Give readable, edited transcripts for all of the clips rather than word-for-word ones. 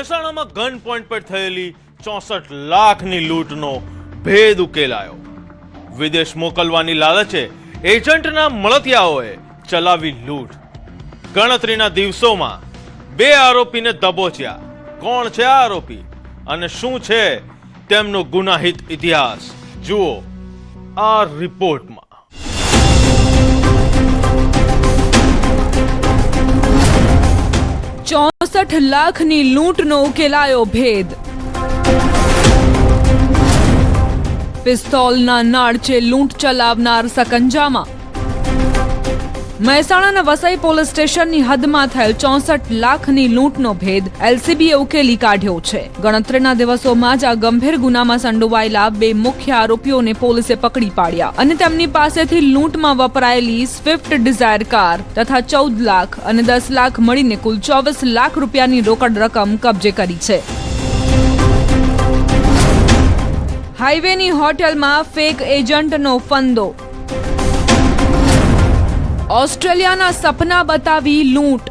મહેસાણામાં gun point પર થયેલી 64 લાખની લૂંટનો ભેદ ઉકેલાયો। વિદેશ મોકલવાની લાલચે એજન્ટના મળતિયાઓએ ચલાવી લૂંટ। ગણતરીના દિવસોમાં 2 આરોપીને દબોચ્યા। કોણ છે આ આરોપી અને શું છે તેમનો ગુનાહિત ઇતિહાસ, જુઓ આ રિપોર્ટમાં। 64 લાખની લૂંટનો ઉકેલાયો ભેદ। પિસ્તોલના નાળચે લૂંટ ચલાવનાર સકંજામાં। મહેસાણાના વસઈ પોલીસ સ્ટેશનની હદમાં થયેલ 64 લાખની લૂંટનો ભેદ એલસીબીએ ઉકેલી કાઢ્યો છે। ગણતરીના દિવસોમાં જ આ ગંભીર ગુનામાં સંડોવાયેલા 2 મુખ્ય આરોપીઓને પોલીસે પકડી પાડ્યા અને તેમની પાસેથી લૂંટમાં વપરાયેલી સ્વિફ્ટ ડિઝાયર કાર તથા 14 લાખ અને 10 લાખ મળીને કુલ 24 લાખ રૂપિયાની રોકડ રકમ કબજે કરી છે। હાઈવેની હોટેલમાં ફેક એજન્ટનો ફંદો। ઓસ્ટ્રેલિયાના સપના બતાવી લૂંટ।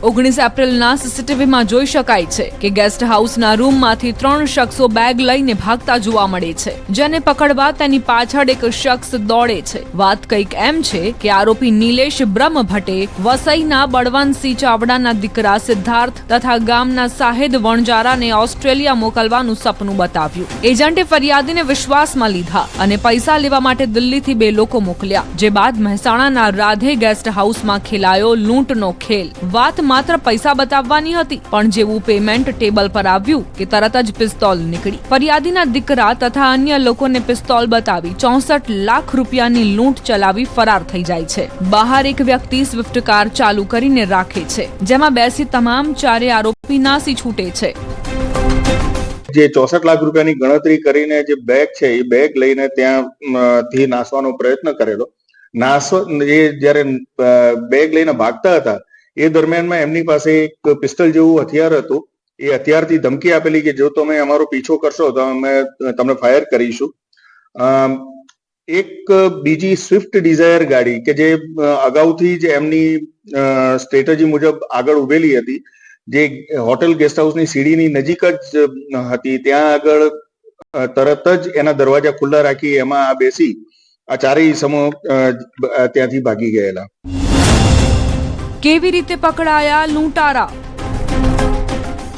19 એપ્રિલના સીસીટીવીમાં જોઈ શકાય છે કે ગેસ્ટ હાઉસના રૂમમાંથી 3 શખ્સો બેગ લઈને ભાગતા જોવા મળે છે, જેને પકડવા તેની પાછળ એક શખ્સ દોડે છે। વાત કંઈક એમ છે કે આરોપી નિલેશ બ્રહ્મભટ્ટે વસઈના બળવંતસિંહ ચાવડાના દીકરા સિદ્ધાર્થ તથા ગામના સાહેદ વણજારાને ઓસ્ટ્રેલિયા મોકલવાનું સપનું બતાવ્યું। એજન્ટે ફરિયાદીને વિશ્વાસમાં લીધા અને પૈસા લેવા માટે દિલ્હીથી 2 લોકો મોકલ્યા, જે બાદ મહેસાણાના રાધે ગેસ્ટ હાઉસમાં ખેલાયો લૂંટનો ખેલ। વાત માત્ર પૈસા બતાવવાની હતી, પણ જેવું પેમેન્ટ ટેબલ પર આવ્યું કે તરત જ પિસ્તોલ નીકળી। ફરિયાદીના દીકરા તથા અન્ય લોકોને પિસ્તોલ બતાવી 64 લાખ રૂપિયાની લૂંટ ચલાવી ફરાર થઈ જાય છે। બહાર એક વ્યક્તિ સ્વિફ્ટ કાર ચાલુ કરીને રાખે છે, જેમાં બેસી તમામ 4 આરોપી નાસી છૂટે છે। જે 64 લાખ રૂપિયાની ગણતરી કરીને જે બેગ છે એ બેગ લઈને ત્યાંથી નાસવાનો પ્રયત્ન કરેલો। એ જ્યારે બેગ લઈને ભાગતા હતા એ દરમિયાનમાં એમની પાસે એક પિસ્તોલ જેવું હથિયાર હતું। એ હથિયારથી ધમકી આપેલી કે જો તમે અમારો પીછો કરશો તો અમે તમને ફાયર કરીશું। એક બીજી સ્વિફ્ટ ડિઝાયર ગાડી કે જે અગાઉથી જ એમની સ્ટ્રેટેજી મુજબ આગળ ઉભેલી હતી, જે હોટેલ ગેસ્ટ હાઉસની સીડીની નજીક જ હતી, ત્યાં આગળ તરત જ એના દરવાજા ખુલ્લા રાખી એમાં બેસી આ 4 ઇસમો ત્યાંથી ભાગી ગયેલા। કેવી રીતે પકડાયા લૂંટારા?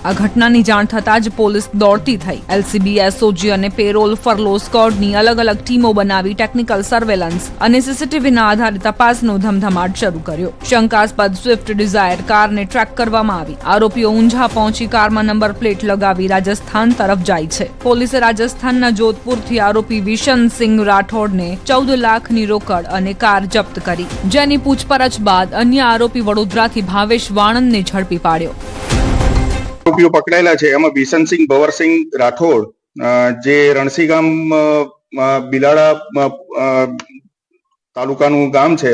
આ ઘટનાની જાણ થતાં જ પોલીસ દોડતી થઈ। એલસીબી, એસઓજી અને પેરોલ ફરલો સ્ક્વોડની અલગ-અલગ ટીમો બનાવી ટેકનિકલ સર્વેલન્સ અને સીસીટીવીના આધારે તપાસનો ધમધમાટ શરૂ કર્યો। શંકાસ્પદ સ્વિફ્ટ ડિઝાયર કારને ટ્રેક કરવામાં આવી। આરોપીઓ ઊંઝા પહોંચી કારમાં નંબર પ્લેટ લગાવી રાજસ્થાન તરફ જાય છે। પોલીસે રાજસ્થાનના જોધપુરથી આરોપી વિશનસિંહ રાઠોડને 14 લાખની રોકડ અને કાર જપ્ત કરી, જેની પૂછપરછ બાદ અન્ય આરોપી વડોદરાથી ભાવેશ વાણંદને ઝડપી પાડ્યો। આરોપીઓ પકડાયેલા છે એમાં વિશનસિંહ ભવરસિંહ રાઠોડ, જે રણસી ગામ બિલાડા તાલુકાનું ગામ છે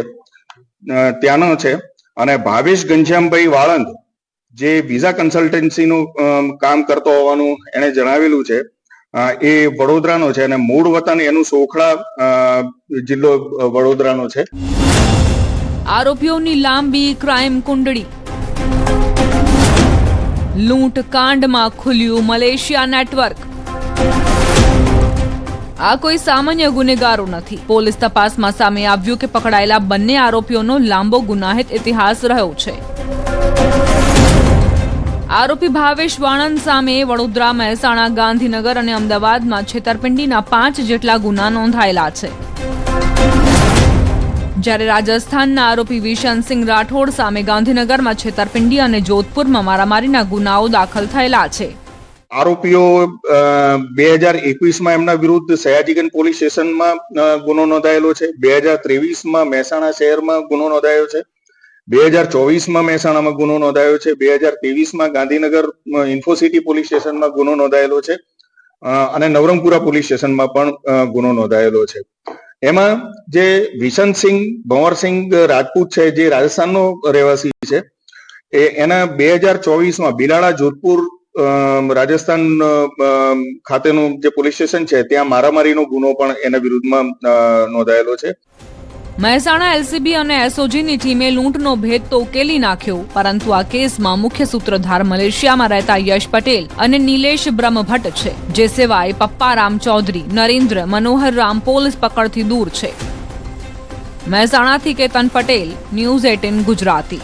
ત્યાંનો છે, અને ભાવેશ ઘનશ્યામભાઈ વાળંદ, જે વિઝા કન્સલ્ટન્સીનું કામ કરતો હોવાનું એને જણાવેલું છે। એ વડોદરાનો છે અને મૂળ વતન એનું સોખડા જિલ્લો વડોદરાનો છે। આરોપીઓની લાંબી ક્રાઇમ કુંડળી। લૂંટ કાંડમાં ખુલ્યું મલેશિયા નેટવર્ક। આ કોઈ સામાન્ય ગુનેગારો નથી। પોલીસ તપાસમાં સામે આવ્યું કે પકડાયેલા બંને આરોપીઓનો લાંબો ગુનાહિત ઇતિહાસ રહ્યો છે। આરોપી ભાવેશ વાણંદ સામે વડોદરા, મહેસાણા, ગાંધીનગર અને અમદાવાદમાં છેતરપિંડીના 5 જેટલા ગુના નોંધાયેલા છે, જ્યારે રાજસ્થાનના આરોપી વિશનસિંહ રાઠોડ સામે ગાંધીનગરમાં છેતરપિંડી અને જોધપુરમાં મારામારીના ગુનાઓ દાખલ થયેલા છે। આરોપીઓ 2021માં એમના વિરુદ્ધ સયાજીગંજ પોલીસ સ્ટેશનમાં ગુનો નોંધાયેલો છે। 2023માં મહેસાણા શહેરમાં ગુનો નોંધાયો છે। 2024માં મહેસાણામાં ગુનો નોંધાયો છે। 2023માં ગાંધીનગર ઇન્ફોસિટી પોલીસ સ્ટેશનમાં ગુનો નોંધાયેલો છે અને નવરંગપુરા પોલીસ સ્ટેશનમાં પણ ગુનો નોંધાયેલો છે। એમાં જે વિશનસિંહ ભંવરસિંહ રાજપૂત છે, જે રાજસ્થાનનો રહેવાસી છે, એના 2024માં બિલાડા જોધપુર રાજસ્થાન ખાતેનું જે પોલીસ સ્ટેશન છે ત્યાં મારામારીનો ગુનો પણ એના વિરુદ્ધમાં નોંધાયેલો છે। મહેસાણા એલસીબી અને એસઓજીની ટીમે લૂંટનો ભેદ તો ઉકેલી નાખ્યો, પરંતુ આ કેસમાં મુખ્ય સૂત્રધાર મલેશિયામાં રહેતા યશ પટેલ અને નિલેશ બ્રહ્મભટ્ટ છે, જે સિવાય પપ્પારામ ચૌધરી, નરેન્દ્ર મનોહર રામ પોલીસ પકડથી દૂર છે. મહેસાણાથી કેતન પટેલ, ન્યૂઝ 18 ગુજરાતી.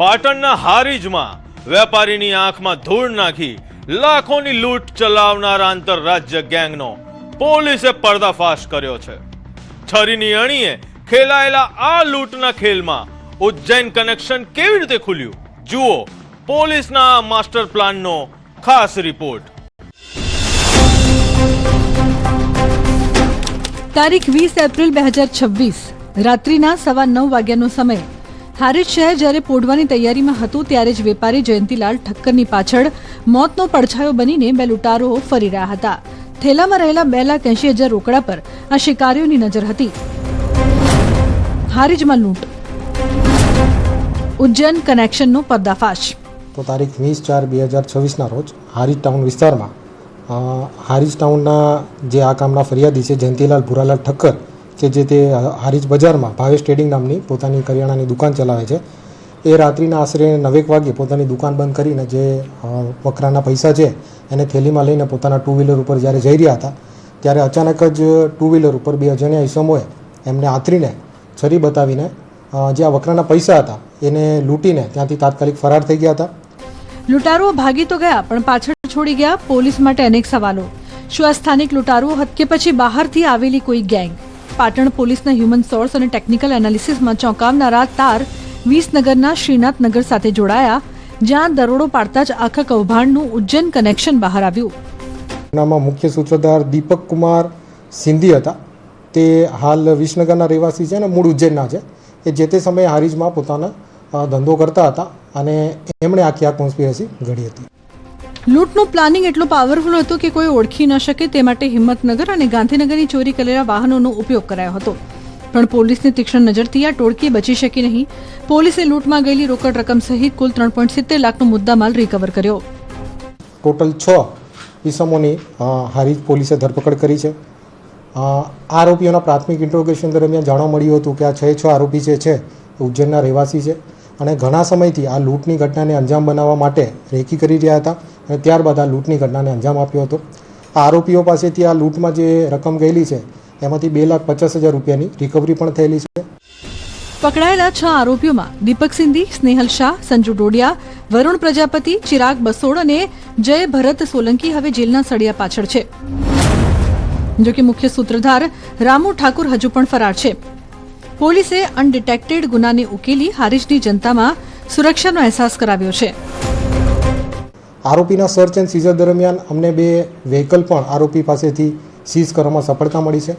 પાટણના હારીજમાં વેપારીની આંખમાં ધૂળ નાખી લાખોની લૂંટ ચલાવનારા આંતરરાજ્ય ગેંગનો પોલીસે પર્દાફાશ કર્યો છે. છરીની અણીએ ખેલાયેલા આ લૂંટના ખેલમાં ઉજ્જૈન કનેક્શન કેવી રીતે ખુલ્યું? જુઓ પોલીસના માસ્ટર પ્લાનનો ખાસ રિપોર્ટ. તારીખ 20 એપ્રિલ 2026 રાત્રિના 9:15 વાગ્યાનો સમય. હારીજ શહેર જ્યારે પોડવાની તૈયારીમાં હતું ત્યારે જ વેપારી જયંતિલાલ ઠક્કરની પાછળ મોતનો પડછાયો બનીને બે લૂંટારુઓ ફરી રહ્યા હતા. થેલામાં રહેલા 2,80,000 રોકડા પર આ શિકારીઓની નજર હતી. હારીજમાં લૂંટ, ઉજ્જૈન કનેક્શનનો પર્દાફાશ. તો તારીખ 20/4/2026ના રોજ હારીજ ટાઉન વિસ્તારમાં હારીજ ટાઉનના જે આ કામના ફરિયાદી છે જયંતિલાલ ભુરાલાલ ઠક્કર, કે જે તે હારીજ બજારમાં ભાવેશ ટ્રેડિંગ નામની પોતાની કરિયાણાની દુકાન ચલાવે છે, એ રાત્રિના આશરે 9 વાગે પોતાની દુકાન બંધ કરીને જે વકરાના પૈસા છે એને થેલીમાં લઈને પોતાના 2 વ્હીલર ઉપર જ્યારે જઈ રહ્યા હતા ત્યારે અચાનક જ 2 વ્હીલર ઉપર 2 અજાણ્યા ઈસમોએ એમને આતરીને છરી બતાવીને જે આ વકરાના પૈસા હતા એને લૂંટીને ત્યાંથી તાત્કાલિક ફરાર થઈ ગયા હતા. લૂંટારુઓ ભાગી તો ગયા પણ પાછળ છોડી ગયા પોલીસ માટે અનેક સવાલો. શું આ સ્થાનિક લૂંટારુઓ હતા કે પછી બહારથી આવેલી કોઈ ગેંગ? પાટણ પોલીસના હ્યુમન સોર્સ અને ટેકનિકલ એનાલિસિસમાં ચોંકાવનારા તાર વિસનગરના શ્રીનાથનગર સાથે જોડાયા, જ્યાં દરોડો પાડતા જ આખા કૌભાંડનું ઉજ્જૈન કનેક્શન બહાર આવ્યું. નામાં મુખ્ય સૂત્રધાર દીપક કુમાર સિંધી હતા. તે હાલ વિસનગરના રહેવાસી છે અને મૂળ ઉજ્જૈનના છે. એ જે તે સમયે હારીજમાં પોતાનો ધંધો કરતા હતા અને એમણે આખી આ કોન્સ્પિરસી ઘડી હતી. લૂંટનું પ્લાનિંગ એટલું પાવરફુલ હતું કે કોઈ ઓળખી ન શકે તે માટે હિંમતનગર અને ગાંધીનગરની ચોરી કરેલા વાહનોનો ઉપયોગ કરાયો હતો. પણ પોલીસની તીક્ષ્ણ નજરથી આ ટોળકી બચી શકી નહીં. પોલીસે લૂંટમાં ગયેલી રોકડ રકમ સહિત કુલ 3.70 લાખનો મુદ્દામાલ રિકવર કર્યો. ટોટલ 6 ઈસમોની હારીજ પોલીસે ધરપકડ કરી છે. આરોપીઓના પ્રાથમિક ઇન્ટ્રોગેશન દરમિયાન જાણવા મળ્યું હતું કે આ 6 આરોપી જે છે ઉજ્જૈનના રહેવાસી છે અને ઘણા સમયથી આ લૂંટની ઘટનાને અંજામ બનાવવા માટે રેકી કરી રહ્યા હતા અને ત્યારબાદ આ લૂંટની ઘટનાને અંજામ આપ્યો હતો. આ આરોપીઓ પાસેથી આ લૂંટમાં જે રકમ ગયેલી છે એમાંથી 2,50,000 રૂપિયાની રિકવરી પણ થયેલી છે. પકડાયેલા 6 આરોપીઓમાં દીપક સિંધી, સ્નેહલ શાહ, સંજુ ડોડિયા, વરુણ પ્રજાપતિ, ચિરાગ બસોડ અને જય ભરત સોલંકી હવે જેલના સળિયા પાછળ છે. જોકે મુખ્ય સૂત્રધાર રામુ ઠાકુર હજુ પણ ફરાર છે. પોલીસે અનડિટેક્ટેડ ગુનાને ઉકેલી હારીજની જનતામાં સુરક્ષાનો અહેસાસ કરાવ્યો છે. આરોપીના સર્ચ એન્ડ સીઝર દરમિયાન અમને 2 વ્હીકલ પણ આરોપી પાસેથી સીઝ કરવામાં સફળતા મળી છે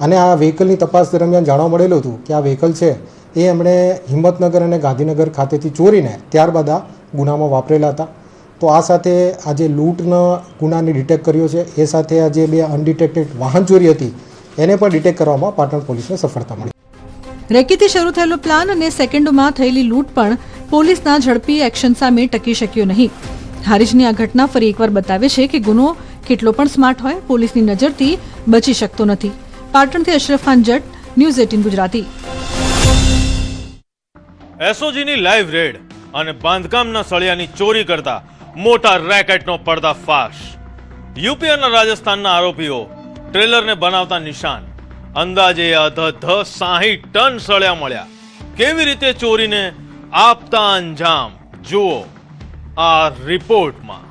અને આ વ્હીકલની તપાસ દરમિયાન જાણવા મળેલું હતું કે આ વ્હીકલ છે એ એમણે હિંમતનગર અને ગાંધીનગર ખાતેથી ચોરીને ત્યારબાદ આ ગુનામાં વાપરેલા હતા. તો આ સાથે આ જે લૂંટના ગુનાને ડિટેક્ટ કર્યો છે એ સાથે આ જે 2 અનડિટેક્ટેડ વાહન ચોરી હતી એને પણ ડિટેક્ટ કરવામાં પાટણ પોલીસને સફળતા મળી. રેકીથી શરૂ થયેલો પ્લાન અને સેકન્ડોમાં થયેલી લૂંટ પણ પોલીસના ઝડપી એક્શન સામે ટકી શક્યો નહીં. હારીજની આ ઘટના ફરી એકવાર બતાવે છે કે ગુનો કેટલો પણ સ્માર્ટ હોય પોલીસની નજરથી બચી શકતો નથી. પાટણથી અશરફ ખાન જટ, ન્યૂઝ 18 ગુજરાતી. એસઓજીની લાઈવ રેડ અને બાંધકામના સળિયાની ચોરી કરતા મોટા રેકેટનો પર્દાફાશ. યુપી અને રાજસ્થાનના આરોપીઓ ટ્રેલરને બનાવતા નિશાન. અંદાજે 60 ટન સળિયા મળ્યા. કેવી રીતે ચોરીને આપતા અંજામ જુઓ આ રિપોર્ટમાં.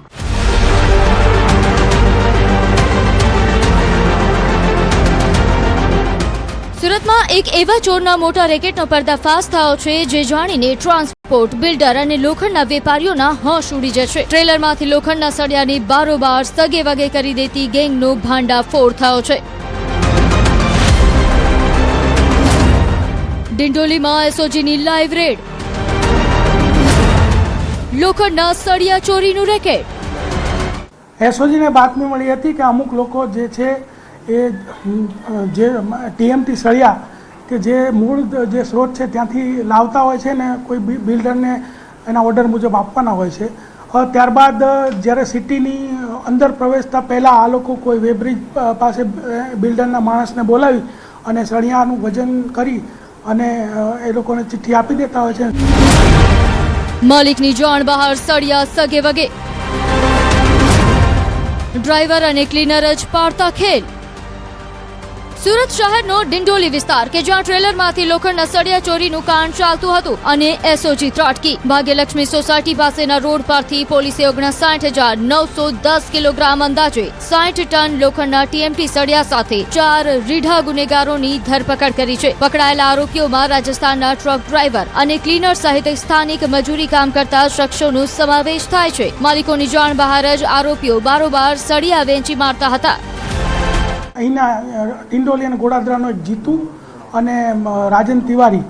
સુરતમાં એક એવા ચોરના મોટા રેકેટનો પર્દાફાશ થયો છે જે જાણીને ટ્રાન્સપોર્ટ, બિલ્ડર અને લોખંડના વેપારીઓના હોશ ઉડી જશે. ટ્રેલરમાંથી લોખંડના સળિયાની બારોબાર સગે વગે કરી દેતી ગેંગનો ભાંડાફોડ થયો છે. ડિંડોલીમાં એસઓજીની લાઈવ રેડ, લોખંડના સળિયા ચોરીનું રેકેટ. એસઓજીને બાતમી મળી હતી કે અમુક લોકો જે છે એ જે ટીએમટી સળિયા કે જે મૂળ જે સ્ત્રોત છે ત્યાંથી લાવતા હોય છે ને કોઈ બિલ્ડરને એના ઓર્ડર મુજબ આપવાના હોય છે ત્યારબાદ જ્યારે સિટીની અંદર પ્રવેશતા પહેલાં આ લોકો કોઈ વેબ્રિજ પાસે બિલ્ડરના માણસને બોલાવી અને સળિયાનું વજન કરી અને એ લોકોને ચિઠ્ઠી આપી દેતા હોય છે. માલિકની જાણ બહાર સળિયા સગે વગે, ડ્રાઈવર અને ક્લીનર જ પાડતા ખેલ. સુરત શહેરનો ડિંડોલી વિસ્તાર કે જ્યાં ટ્રેલરમાંથી લોખંડના સળિયા ચોરીનું કાંડ ચાલતું હતું અને એસઓજી ત્રાટકી. ભાગ્યલક્ષ્મી સોસાયટી પાસેના રોડ પરથી પોલીસે 59,910 કિલોગ્રામ અંદાજે 60 ટન લોખંડના ટીએમટી સળિયા સાથે 4 રીઢા ગુનેગારોની ધરપકડ કરી છે. પકડાયેલા આરોપીઓમાં રાજસ્થાનના ટ્રક ડ્રાઈવર અને ક્લીનર સહિત સ્થાનિક મજૂરી કામ કરતા શખ્સોનો સમાવેશ થાય છે. માલિકોની જાણ બહાર જ આરોપીઓ બારોબાર સળિયા વેચી મારતા હતા. અહીંના ડિંડોલી અને ગોડાદરાનો એક જીતુ અને રાજન તિવારી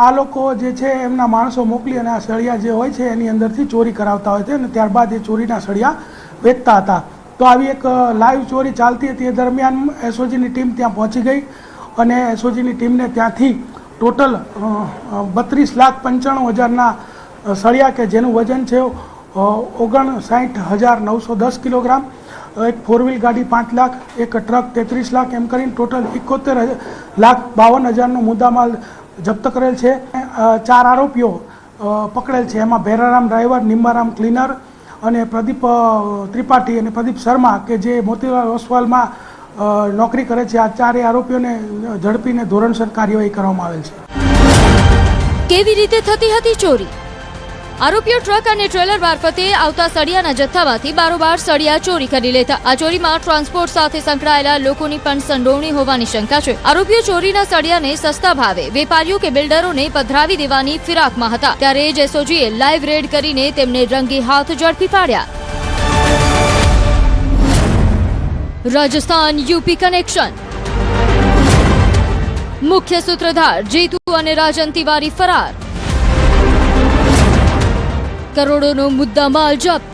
આ લોકો જે છે એમના માણસો મોકલી અને આ સળિયા જે હોય છે એની અંદરથી ચોરી કરાવતા હોય છે અને ત્યારબાદ એ ચોરીના સળિયા વેચતા હતા. તો આવી એક લાઈવ ચોરી ચાલતી હતી. એ દરમિયાન એસઓજીની ટીમ ત્યાં પહોંચી ગઈ અને એસઓજીની ટીમને ત્યાંથી ટોટલ 32,95,000ના સળિયા કે જેનું વજન છે 59,910 કિલોગ્રામ, એક 4 વ્હીલ ગાડી 5 લાખ, એક ટ્રક 33 લાખ, એમ કરીને ટોટલ 71,52,000નો મુદ્દામાલ જપ્ત કરેલ છે. 4 આરોપીઓ પકડેલ છે. એમાં ભેરારામ ડ્રાઈવર, નિમ્બારામ ક્લીનર અને પ્રદીપ ત્રિપાઠી અને પ્રદીપ શર્મા કે જે મોતીલાલ ઓસવાલમાં નોકરી કરે છે. આ 4 આરોપીઓને ઝડપીને ધોરણસર કાર્યવાહી કરવામાં આવેલ છે. કેવી રીતે થતી હતી ચોરી? આરોપીઓ ટ્રક અને ટ્રેલર મારફતે આવતા સળિયાના જથ્થામાંથી બારોબાર સળિયા ચોરી કરી લેતા. આ ચોરીમાં ટ્રાન્સપોર્ટ સાથે સંકળાયેલા લોકોની પણ સંડોવણી હોવાની શંકા છે. આરોપીઓ ચોરીના સળિયાને સસ્તા ભાવે વેપારીઓ કે બિલ્ડરોને પધરાવી દેવાની ફિરાકમાં હતા. ત્યારે જ એસઓજીએ લાઈવ રેડ કરીને તેમને રંગે હાથ ઝડપી પાડ્યા. Rajasthan UP connection. મુખ્ય સૂત્રધાર જીતુ અને રાજન તિવારી ફરાર. કરોડોનો મુદ્દામાલ જપ્ત.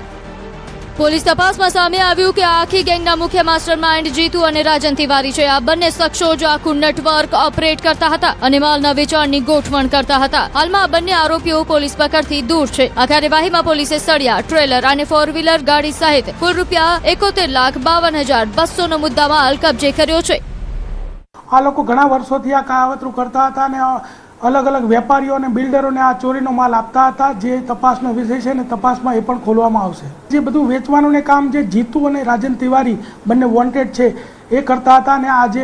પોલીસ તપાસમાં સામે આવ્યું કે આખી ગેંગના મુખ્ય માસ્ટરમાઇન્ડ જીતુ અને રાજન તિવારી છે. આ બંને શખ્સો જ આખું નેટવર્ક ઓપરેટ કરતા હતા અને માલના વેચાણની ગોઠવણ કરતા હતા. હાલમાં આ બંને આરોપીઓ પોલીસ પકડથી દૂર છે. આ કાર્યવાહીમાં પોલીસે સળિયા, ટ્રેલર અને 4 વ્હીલર ગાડી સહિત કુલ રૂપિયા 71,52,200નો મુદ્દામાલ કબજે કર્યો છે. આ લોકો ઘણા વર્ષોથી આ કાવતરું કરતા હતા અને અલગ અલગ વેપારીઓ અને બિલ્ડરોને આ ચોરીનો માલ આપતા હતા. જે તપાસનો વિષય છે અને તપાસમાં એ પણ ખોલવામાં આવશે. જે બધું વેચવાનું કામ જે જીતુ અને રાજન તિવારી બંને વોન્ટેડ છે એ કરતા હતા અને આ જે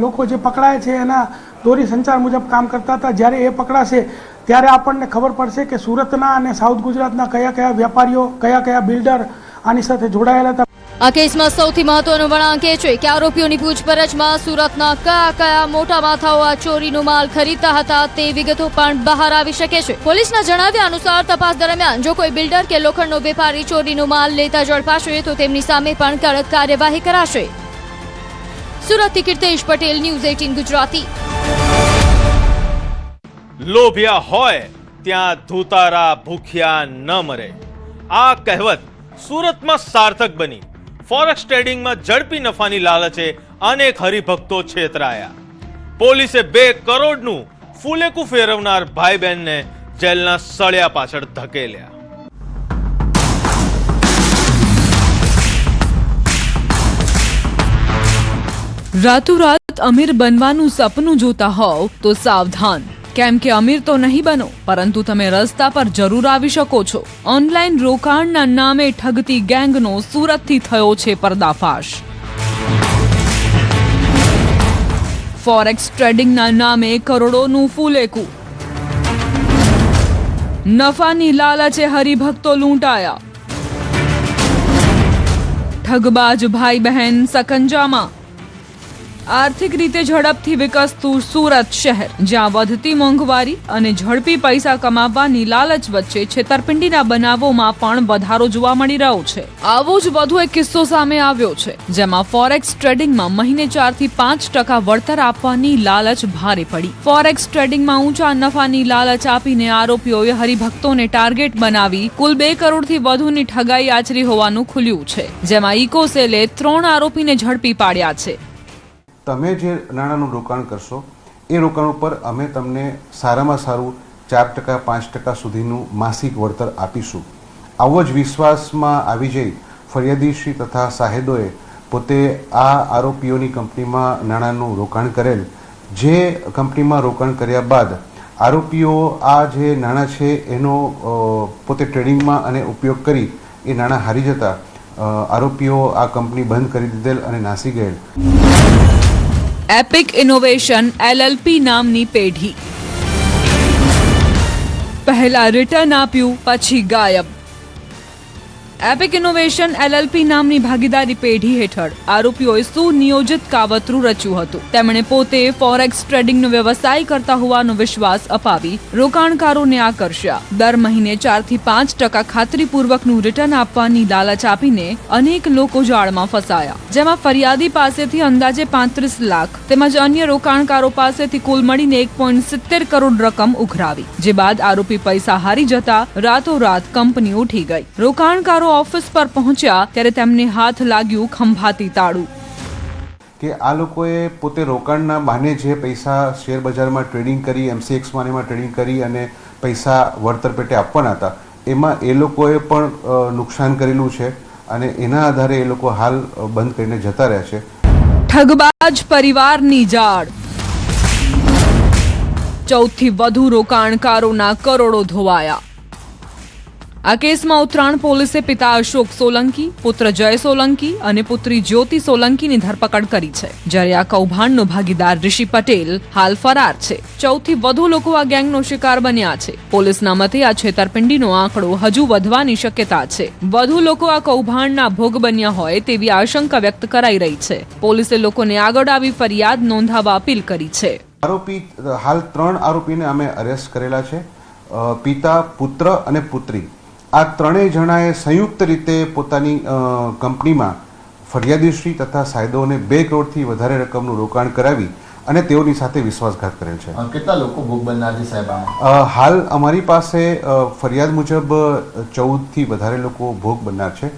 લોકો જે પકડાય છે એના દોરી સંચાર મુજબ કામ કરતા હતા. જ્યારે એ પકડાશે ત્યારે આપણને ખબર પડશે કે સુરતના અને સાઉથ ગુજરાતના કયા કયા વેપારીઓ, કયા કયા બિલ્ડર આની સાથે જોડાયેલા હતા. આ કેસમાં સૌથી મહત્વનો વળાંક એ છે કે આરોપીઓની પૂછપરછમાં સુરતના કયા કયા મોટા માથાઓ આ ચોરીનો માલ ખરીદતા હતા તે વિગતો પણ બહાર આવી શકે છે. પોલીસના જણાવ્યા અનુસાર તપાસ દરમિયાન જો કોઈ બિલ્ડર કે લોખંડનો વેપારી ચોરીનો માલ લેતા ઝડપાશે તો તેમની સામે પણ કડક કાર્યવાહી કરાશે. સુરતથી કીર્તેશ પટેલ, ન્યૂઝ 18 ગુજરાતી. લોભિયા હોય ત્યાં ધૂતારા ભૂખ્યા ન મરે. આ કહેવત સુરતમાં સાર્થક બની. ફોરેક્સ ટ્રેડિંગમાં ઝડપી નફાની લાલચે અનેક હરિભક્તો છેતરાયા. પોલીસે 2 કરોડનું ફૂલેકું ફેરવનાર ભાઈ બહેનને જેલના સળિયા પાછળ ધકેલ્યા. રાતોરાત અમીર બનવાનું સપનું જોતા હોવ તો સાવધાન, કેમ કે અમીર તો નહીં બનો, પરંતુ તમે રસ્તા પર જરૂર આવી શકો છો. ઓનલાઈન રોકાણના નામે ઠગતી ગેંગનો સુરતથી થયો છે પર્દાફાશ. ફોરેક્સ ટ્રેડિંગના નામે કરોડોનું ફૂલેકું. નફાની લાલચે હરિભક્તો લૂંટાયા. ઠગબાજ ભાઈ બહેન સકંજામાં. આર્થિક રીતે ઝડપથી વિકસતું સુરત શહેર, જ્યાં વધતી મોંઘવારી અને ઝડપી પૈસા કમાવવાની લાલચ વચ્ચે છેતરપિંડીના બનાવોમાં પણ વધારો જોવા મળી રહ્યો છે. આવો જ વધુ એક કિસ્સો સામે આવ્યો છે, જેમાં ફોરેક્સ ટ્રેડિંગમાં મહિને 4 થી 5% વળતર આપવાની લાલચ ભારે પડી. ફોરેક્સ ટ્રેડિંગમાં ઊંચા નફાની લાલચ આપીને આરોપીઓએ હરિભક્તોને ટાર્ગેટ બનાવી કુલ 2 કરોડથી વધુની ઠગાઈ આચરી હોવાનું ખુલ્યું છે, જેમાં ઇકોસેલે 3 આરોપીને ઝડપી પાડ્યા છે. તમે જે નાણાંનું રોકાણ કરશો એ રોકાણ ઉપર અમે તમને સારામાં સારું 4% 5% સુધીનું માસિક વળતર આપીશું. આવો જ વિશ્વાસમાં આવી જઈ ફરિયાદીશ્રી તથા સાહેદોએ પોતે આ આરોપીઓની કંપનીમાં નાણાંનું રોકાણ કરેલ, જે કંપનીમાં રોકાણ કર્યા બાદ આરોપીઓ આ જે નાણાં છે એનો પોતે ટ્રેડિંગમાં અને ઉપયોગ કરી એ નાણાં હારી જતા આરોપીઓ આ કંપની બંધ કરી દીધેલ અને નાસી ગયેલ. એપિક ઇનોવેશન LLP નામની પેઢી પહેલા રિટર્ન આપ્યું, પછી ગાયબ. એપિક ઇનોવેશન LLP નામની ભાગીદારી પેઢી હેઠળ આરોપીઓએ સુનિયોજિત કાવતરું રચ્યું હતું. તેમણે પોતે ફોરેક્સ ટ્રેડિંગનો વ્યવસાય કરતા હોવાનો વિશ્વાસ અપાવી રોકાણકારોને આકર્ષ્યા. દર મહિને 4 થી 5% ખાતરીપૂર્વકનું રિટર્ન આપવાની લાલચ આપીને અનેક લોકો જાળમાં ફસાયા, જેમાં ફરિયાદી પાસેથી અંદાજે 35 લાખ તેમજ અન્ય રોકાણકારો પાસેથી કુલ મળીને 1.70 કરોડ રકમ ઉઘરાવી. જે બાદ આરોપી પૈસા હારી જતા રાતોરાત કંપની ઉઠી ગઈ. રોકાણકારો ઓફિસ પર પહોંચ્યા ત્યારે તેમને હાથ લાગ્યું ખંભાતી તાળું કે આ લોકોએ પોતે રોકાણના બહાને જે પૈસા શેર બજારમાં ટ્રેડિંગ કરી, MCX માનેમાં ટ્રેડિંગ કરી અને પૈસા વળતર પેટે આપવાના હતા, એમાં એ લોકોએ પણ નુકસાન કરેલું છે અને એના આધારે એ લોકો હાલ બંધ કરીને જતા રહ્યા છે. ઠગબાજ પરિવારની જાળ. 14 થી વધુ રોકાણકારોના કરોડો ધોવાયા. આ કેસમાં ઉત્તરાયણ પોલીસે પિતા અશોક સોલંકી, પુત્ર જય સોલંકી અને પુત્રી જ્યોતિ સોલંકીની ધરપકડ કરી છે, જ્યારે આ કૌભાંડનો ભાગીદાર ઋષિ પટેલ હાલ ફરાર છે. 14 થી વધુ લોકો આ ગેંગનો શિકાર બન્યા છે. પોલીસના મતે આ છેતરપિંડીનો આંકડો હજુ વધવાની શક્યતા છે. વધુ લોકો આ કૌભાંડના ભોગ બન્યા હોય તેવી આશંકા વ્યક્ત કરાઈ રહી છે. પોલીસે લોકોને આગળ આવી ફરિયાદ નોંધાવવા અપીલ કરી છે. હાલ 3 આરોપીને અમે અરેસ્ટ કરેલા છે. પિતા, પુત્ર અને પુત્રી, આ ત્રણેય જણાએ સંયુક્ત રીતે પોતાની કંપનીમાં ફરિયાદીશ્રી તથા સાહેદોને 2 કરોડથી વધારે રકમનું રોકાણ કરાવી અને તેઓની સાથે વિશ્વાસઘાત કરેલ છે. કેટલા લોકો ભોગ બનનાર છે સાહેબ આમાં? હાલ અમારી પાસે ફરિયાદ મુજબ 14 થી વધારે લોકો ભોગ બનનાર છે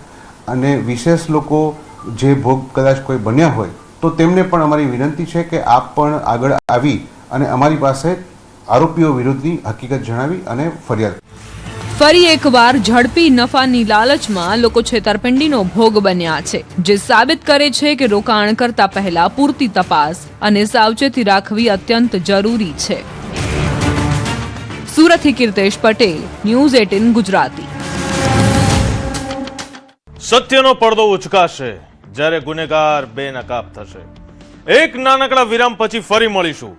અને વિશેષ લોકો જે ભોગ કદાચ કોઈ બન્યા હોય તો તેમને પણ અમારી વિનંતી છે કે આપ પણ આગળ આવી અને અમારી પાસે આરોપીઓ વિરુદ્ધની હકીકત જણાવી અને ફરિયાદ. ફરી એકવાર ઝડપી નફાની લાલચમાં લોકો છેતરપિંડીનો ભોગ બન્યા છે, જે સાબિત કરે છે કે રોકાણ કરતા પહેલા પૂરતી તપાસ અને સાવચેતી રાખવી અત્યંત જરૂરી છે. સુરતથી કીર્તેશ પટેલ, ન્યૂઝ 18 ગુજરાતી. સત્યનો પડદો ઉચકાશે જ્યારે ગુનેગાર બેનકાબ થશે. એક નાનકડા વિરામ પછી ફરી મળીશું.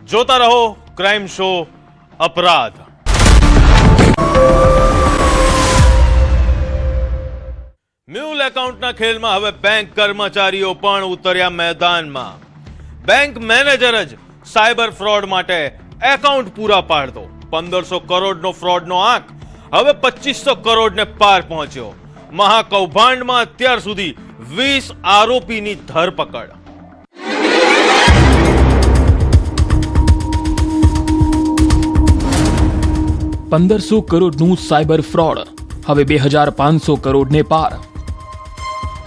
જોતા રહો ક્રાઇમ શો અપરાધ. મ્યુલ એકાઉન્ટના ખેલમાં હવે બેંક કર્મચારીઓ પણ ઉતર્યા મેદાનમાં. બેંક મેનેજર જ સાયબર ફ્રોડ માટે એકાઉન્ટ પૂરા પાડતો. 1500 કરોડનો ફ્રોડનો આંક હવે 2500 કરોડને પાર પહોંચ્યો. મહાકૌભાંડમાં અત્યાર સુધી 20 આરોપીની ધરપકડ. ₹1500 કરોડનું સાયબર ફ્રોડ હવે 2500 કરોડને પાર.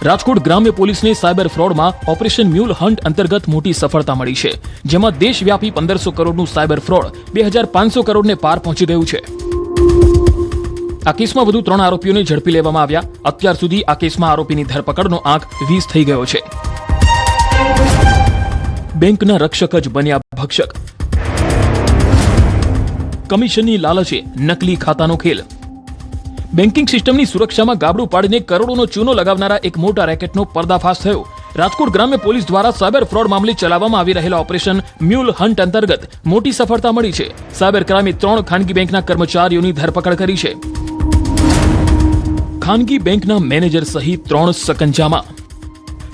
રાજકોટ ગ્રામ્ય પોલીસને સાયબર ફ્રોડમાં ઓપરેશન મ્યુલ હન્ટ અંતર્ગત મોટી સફળતા મળી છે, જેમાં દેશવ્યાપી 1500 કરોડનું સાયબર ફ્રોડ 2500 કરોડને પાર પહોંચી ગયું છે. આ કેસમાં વધુ 3 આરોપીઓને ઝડપી લેવામાં આવ્યા. અત્યાર સુધી આ કેસમાં આરોપીની ધરપકડનો આંક 20 થઈ ગયો છે. બેંકના રક્ષક જ બન્યા ભક્ષક. કમિશનની લાલચે નકલી ખાતાનો ખેલ. બેન્કિંગ સિસ્ટમની સુરક્ષામાં ગાબડું પાડીને કરોડોનો ચૂનો લગાવનારા એક મોટા રેકેટનો પર્દાફાશ થયો. રાજકોટ ગ્રામ્ય પોલીસ દ્વારા સાયબર ફ્રોડ મામલે ચલાવવામાં આવી રહેલા ઓપરેશન મ્યુલ હન્ટ અંતર્ગત મોટી સફળતા મળી છે. સાયબર ક્રાઇમે 3 ખાનગી બેંકના કર્મચારીઓની ધરપકડ કરી છે. ખાનગી બેંકના મેનેજર સહિત 3 સકંજામાં.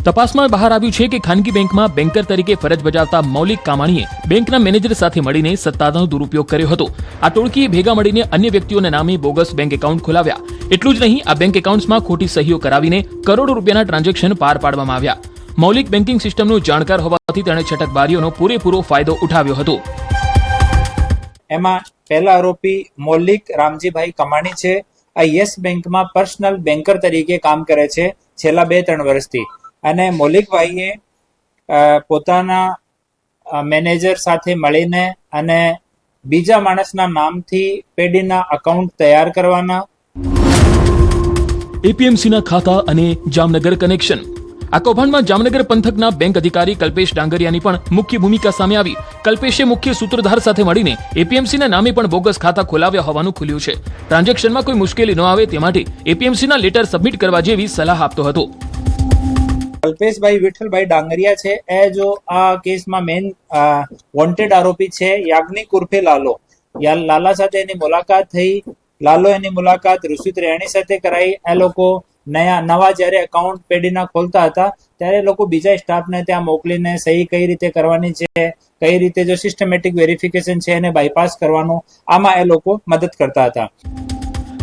તપાસમાં બહાર આવ્યું છે કે ખાનગી બેંકમાં બેન્કર તરીકે ફરજ બજાવતા મૌલિક કામાણીએ બેંકના મેનેજર સાથે મળીને સત્તાનો દુરુપયોગ કર્યો હતો. આ ટોળકીએ ભેગા મળીને અન્ય વ્યક્તિઓના નામે બોગસ બેંક એકાઉન્ટ ખોલાવ્યા. એટલું જ નહીં, આ બેંક એકાઉન્ટ્સમાં ખોટી સહીઓ કરાવીને કરોડો રૂપિયાના ટ્રાન્ઝેક્શન પાર પાડવામાં આવ્યા. મૌલિક બેન્કિંગ સિસ્ટમનો જાણકાર હોવાથી તેણે છટકબારીઓનો પૂરેપૂરો ફાયદો ઉઠાવ્યો હતો. એમાં પહેલા આરોપી મૌલિક રામજીભાઈ કમાણી છે. આ યસ બેંકમાં પર્સનલ બેન્કર તરીકે કામ કરે છે છેલ્લા 2-3 વર્ષથી. અને મૌલિકભાઈએ પોતાના મેનેજર સાથે મળીને અને બીજા માણસના નામથી પેઢીના અકાઉન્ટ તૈયાર કરવાના, એપીએમસીના ખાતા અને જામનગર કનેક્શન. આ કૌભાંડમાં જામનગર પંથકના બેંક અધિકારી કલ્પેશ ડાંગરિયાની પણ મુખ્ય ભૂમિકા સામે આવી. કલ્પેશે મુખ્ય સૂત્રધાર સાથે મળીને એપીએમસીના નામે પણ બોગસ ખાતા ખોલાવ્યા હોવાનું ખુલ્યું છે. ટ્રાન્ઝેક્શનમાં કોઈ મુશ્કેલી ન આવે તે માટે એપીએમસીના લેટર સબમિટ કરવા જેવી સલાહ આપતો હતો. કલ્પેશભાઈ વિઠ્ઠલભાઈ ડાંગરિયા છે એ જો આ કેસમાં મેઇન વોન્ટેડ આરોપી છે. યાજ્ઞિક ઉર્ફે લાલો. લાલા સાથે એની મુલાકાત થઈ. લાલો એની મુલાકાત ઋષિત રેણી સાથે કરાઈ. એ લોકો નવા જ્યારે એકાઉન્ટ પેઢીના ખોલતા હતા ત્યારે લોકો બીજા સ્ટાફને ત્યાં મોકલીને સહી કઈ રીતે કરવાની છે, કઈ રીતે જો સિસ્ટમેટિક વેરિફિકેશન છે એને બાયપાસ કરવાનું, આમાં એ લોકો મદદ કરતા હતા.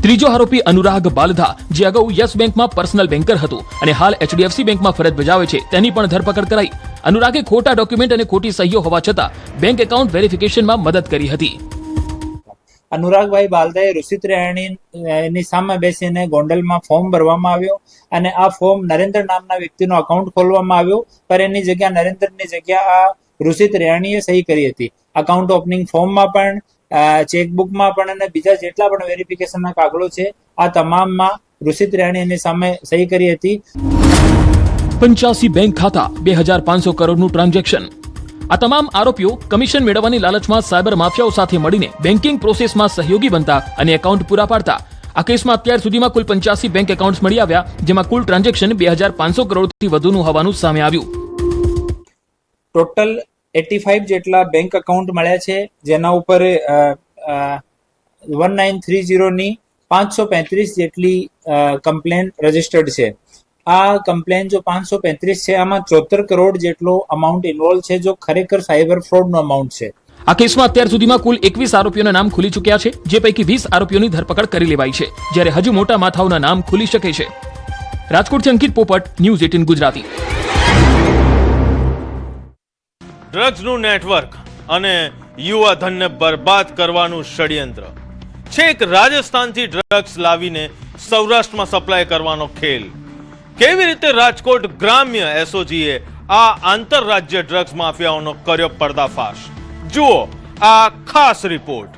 ત્રીજો આરોપી અનુરાગ બાલધા, જે અગાઉ યસ બેંકમાં પર્સનલ બેન્કર હતો અને હાલ એચડીએફસી બેંકમાં ફરજ બજાવે છે, તેની પણ ધરપકડ કરાઈ. અનુરાગે ખોટા ડોક્યુમેન્ટ અને ખોટી સહીઓ હોવા છતાં બેંક એકાઉન્ટ વેરિફિકેશનમાં મદદ કરી હતી. અનુરાગભાઈ બાલદાએ ઋષિત રેણીની સામે બેસીને ગોંડલમાં ફોર્મ ભરવામાં આવ્યો અને આ ફોર્મ નરેન્દ્ર નામના વ્યક્તિનો અકાઉન્ટ ખોલવામાં આવ્યો, પર એની જગ્યા નરેન્દ્રની જગ્યા આ ઋષિત રેણીએ સહી કરી હતી. અકાઉન્ટ ઓપનિંગ ફોર્મમાં પણ, ચેકબુકમાં પણ અને બીજા જેટલા પણ વેરિફિકેશનના કાગળો છે આ તમામમાં ઋષિત રેણી એની સામે સહી કરી હતી. 85 બેંક ખાતા, 2500 કરોડનું ટ્રાન્ઝેક્શન. આ તમામ આરોપીઓ કમિશન મેળવવાની લાલચમાં સાયબર માફિયાઓ સાથે મળીને બેન્કિંગ પ્રોસેસમાં સહયોગી બનતા અને એકાઉન્ટ પૂરા પાડતા. આ કેસમાં અત્યાર સુધીમાં કુલ 85 બેંક એકાઉન્ટ્સ મળી આવ્યા, જેમાં કુલ ટ્રાન્ઝેક્શન 2500 કરોડથી વધુનું હોવાનું સામે આવ્યું. ટોટલ 85 જેટલા બેંક એકાઉન્ટ મળ્યા છે, જેના ઉપર 1930 ની 535 જેટલી કમ્પ્લેન રજીસ્ટર્ડ છે. આ કમ્પ્લેન જો 535 છે, આમાં 74 કરોડ જેટલો અમાઉન્ટ ઇન્વોલ્વ છે, જો ખરેખર સાયબર ફ્રોડનો અમાઉન્ટ છે. આ કેસમાં અત્યાર સુધીમાં કુલ 21 આરોપીઓના નામ ખુલી ચૂક્યા છે, જે પૈકી 20 આરોપીઓની ધરપકડ કરી લેવાઈ છે, જ્યારે હજુ મોટા માથાઓના નામ ખુલી શકે છે. રાજકોટથી અંકિત પોપટ, ન્યૂઝ 18 ગુજરાતી. ડ્રગ્સનું નેટવર્ક અને યુવા ધનને બરબાદ કરવાનું ષડયંત્ર. છેક રાજસ્થાનથી ડ્રગ્સ લાવીને સૌરાષ્ટ્રમાં સપ્લાય કરવાનો ખેલ. કેવી રીતે રાજકોટ ગ્રામ્ય એસઓજીએ આ આંતરરાજ્ય ડ્રગ્સ માફિયાઓનો કર્યો પર્દાફાશ? જુઓ આ ખાસ રિપોર્ટ.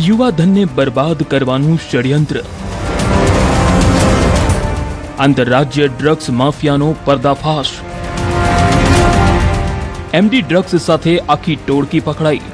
યુવા ધનને બરબાદ કરવાનું ષડયંત્ર. આંતરરાજ્ય ડ્રગ્સ માફિયાનો પર્દાફાશ. એમડી ડ્રગ્સ સાથે આખી ટોળકી પકડાઈ.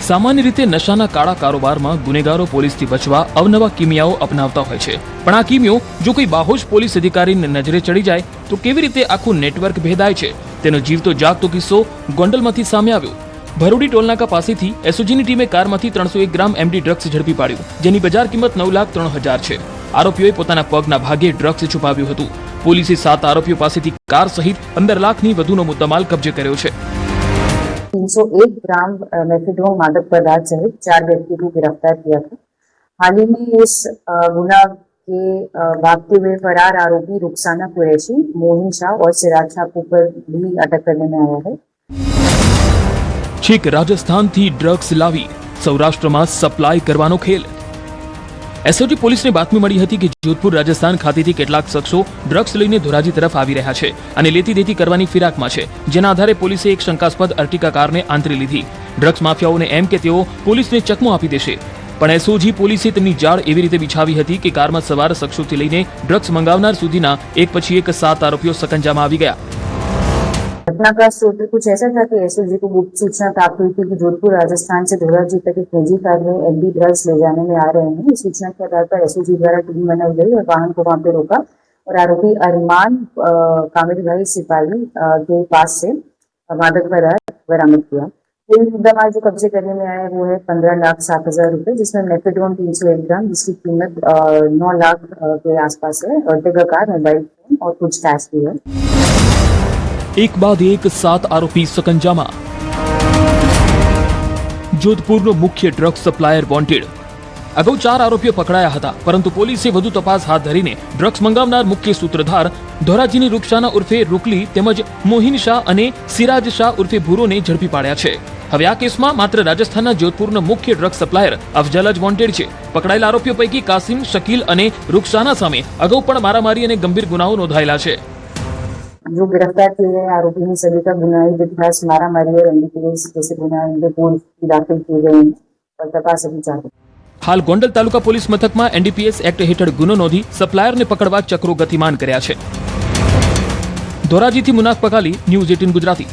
સામાન્ય રીતે નશાના કાળા કારોબારમાં ગુનેગારો પોલીસથી બચવા અવનવા કિમિયાઓ અપનાવતા હોય છે, પણ આ કિમિયો જો કોઈ બાહોશ પોલીસ અધિકારીને નજરે ચડી જાય તો કેવી રીતે આખું નેટવર્ક ભેદાય છે, તેનો જીવતો જાગતો કિસ્સો ગોંડલમાંથી સામે આવ્યો. ભરૂડી ટોલનાકા પાસેથી એસઓજીની ટીમે કારમાંથી 301 ગ્રામ એમડી ડ્રગ્સ ઝડપી પાડ્યું, જેની બજાર કિંમત 9,03,000 છે. આરોપીઓએ પોતાના પગના ભાગે ડ્રગ્સ છુપાવ્યું હતું. પોલીસે 7 આરોપીઓ પાસેથી કાર સહિત 15 લાખની વધુનો મુદ્દામાલ કબજે કર્યો છે. 301 ग्राम मेथेडोन मादक पदार्थ सहित 4 व्यक्ति को गिरफ्तार किया था. हाल ही में इस गुना के भागते हुए फरार आरोपी रुखसाना कुरैशी, मोहिन शाह और सिराज ठाकुर पर भी अटक करने में आया है. છેક રાજસ્થાનથી ડ્રગ્સ લાવી સૌરાષ્ટ્રમાં સપ્લાય કરવાનો ખેલ. એસઓજી પોલીસને બાતમી મળી હતી કે જોધપુર રાજસ્થાન ખાતેથી કેટલાક શખ્સો ડ્રગ્સ લઈને ધોરાજી તરફ આવી રહ્યા છે અને લેતી દેતી કરવાની ફિરાકમાં છે, જેના આધારે પોલીસે એક શંકાસ્પદ અર્ટિકા કારને આંતરી લીધી. ડ્રગ્સ માફિયાઓને એમ કે તેઓ પોલીસને ચકમો આપી દેશે, પણ એસઓજી પોલીસે તેમની જાળ એવી રીતે બિછાવી હતી કે કારમાં સવાર શખ્સોથી લઈને ડ્રગ્સ મંગાવનાર સુધીના એક પછી એક 7 आरोपियों सकंजाમાં આવી ગયા. घटना का सूत्र कुछ ऐसा था कि एसओजी को गुप्त सूचना प्राप्त हुई थी कि जोधपुर राजस्थान से धोराजी तक एक निजी कार में एमडी ड्रग्स ले जाने में आ रहे हैं. इस सूचना के आधार पर एसओजी द्वारा टीम बनाई गई और वाहन को वहां पे रोका और आरोपी अरमान कामिल सिपाही के पास से मादक पदार्थ बरामद किया. कुल मुद्दामाल जो कब्जे करने में आया वो है 15,07,000 रुपए, जिसमें मेथेडोन 301 ग्राम जिसकी कीमत 9 लाख के आसपास है, अर्टिगा कार, मोबाइल फोन और कुछ कैश भी है. એક બાદ એક 7 આરોપી સકંજામાં. જોધપુરનો મુખ્ય ડ્રગ્સ સપ્લાયર વોન્ટેડ. અગાઉ 4 આરોપીઓ પકડાયા હતા, પરંતુ પોલીસે વધુ તપાસ હાથ ધરીને ડ્રગ્સ મંગાવનાર મુખ્ય સૂત્રધાર ધોરાજીની રૂકસાના ઉર્ફે રૂકલી તેમજ મોહિન શાહ અને સિરાજ શાહ ઉર્ફે ભૂરોને ઝડપી પાડ્યા છે. હવે આ કેસમાં માત્ર રાજસ્થાનના જોધપુરનો મુખ્ય ડ્રગ્સ સપ્લાયર અફજલ જ વોન્ટેડ છે. પકડાયેલા આરોપીઓ પૈકી કાસિમ, શકીલ અને રૂકસાના સામે અગાઉ પણ મારામારી અને ગંભીર ગુનાઓ નોંધાયેલા છે. जो गिरफ्तार किए गए आरोपी में सभी का गुनाही इतिहास मारामारी और एनडीपीएस जैसे गुना इनके पूर्व दाखिल किए गए हैं और तपास अभी जारी। હાલ ગોંડલ તાલુકા પોલીસ મથકમાં એનડીપીએસ એક્ટ હેઠળ ગુનો નોંધી સપ્લાયરને પકડવા ચક્રો ગતિમાન કર્યા છે. ધોરાજીથી મુનાફ પકાલી, ન્યૂઝ 18 ગુજરાતી.